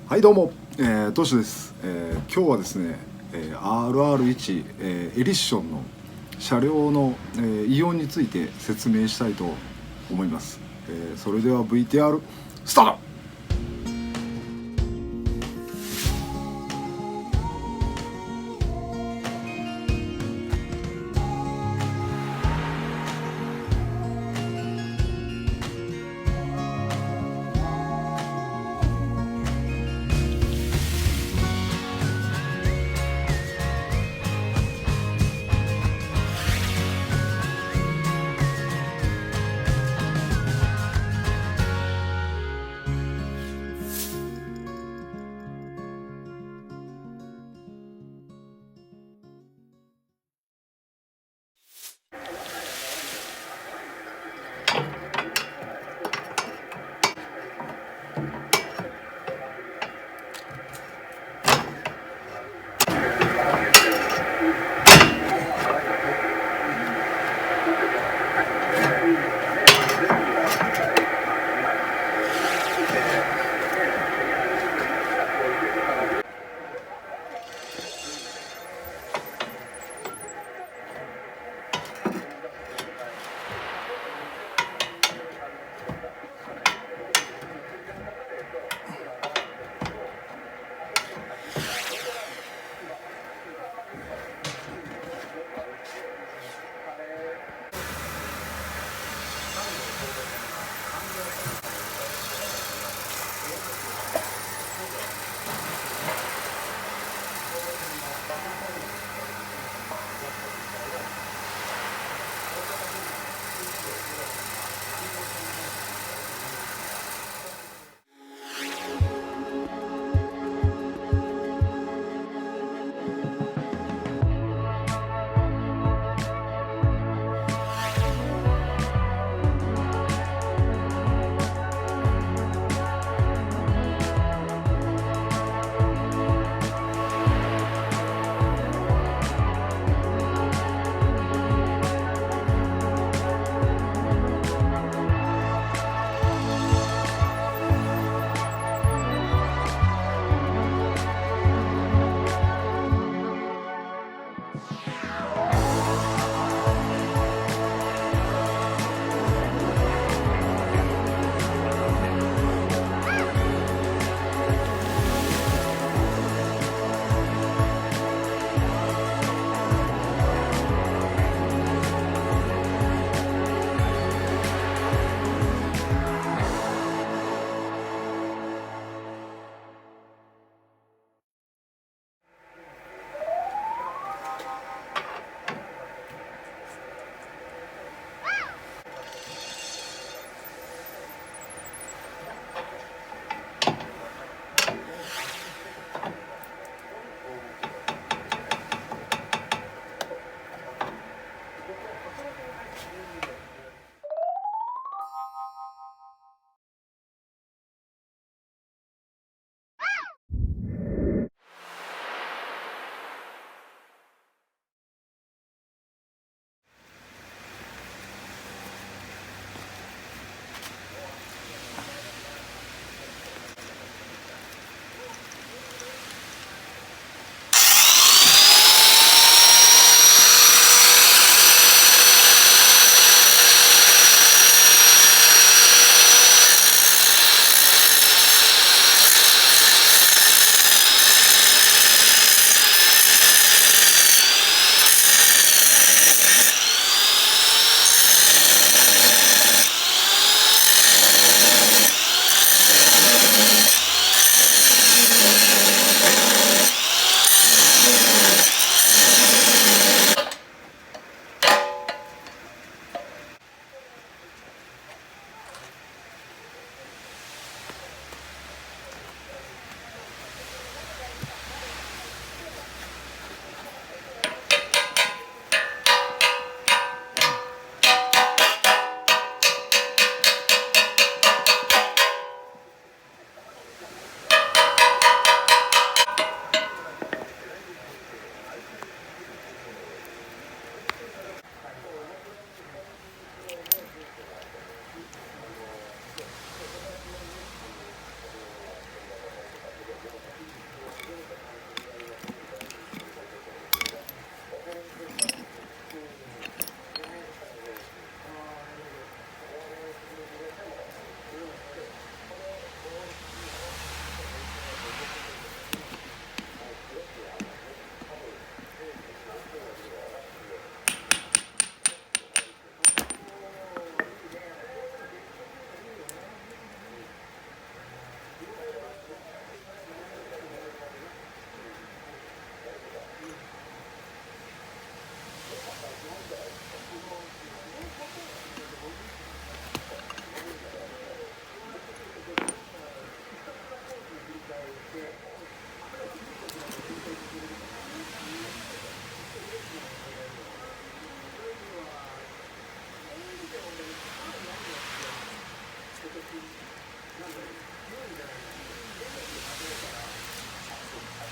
はいどうも、トシです、今日はですね、RR1、エディッションの車両の、異音について説明したいと思います、それでは VTR スタート。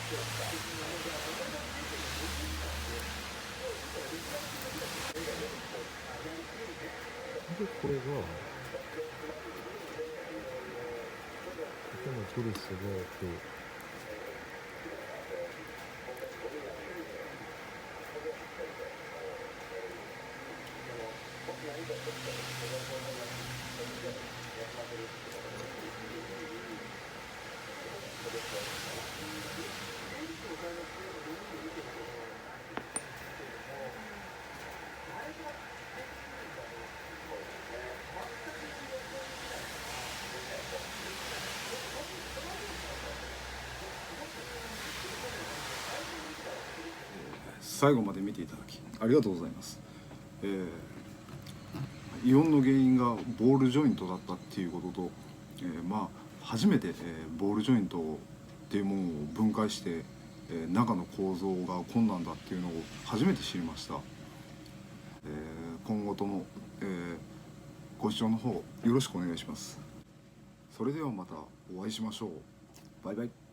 でこれがこのトリスがこう最後まで見ていただきありがとうございます。イオンの原因がボールジョイントだったっていうことと、まあ初めて、ボールジョイントっていうものを分解して、中の構造が困難だっていうのを初めて知りました。今後とも、ご視聴の方よろしくお願いします。それではまたお会いしましょう。バイバイ。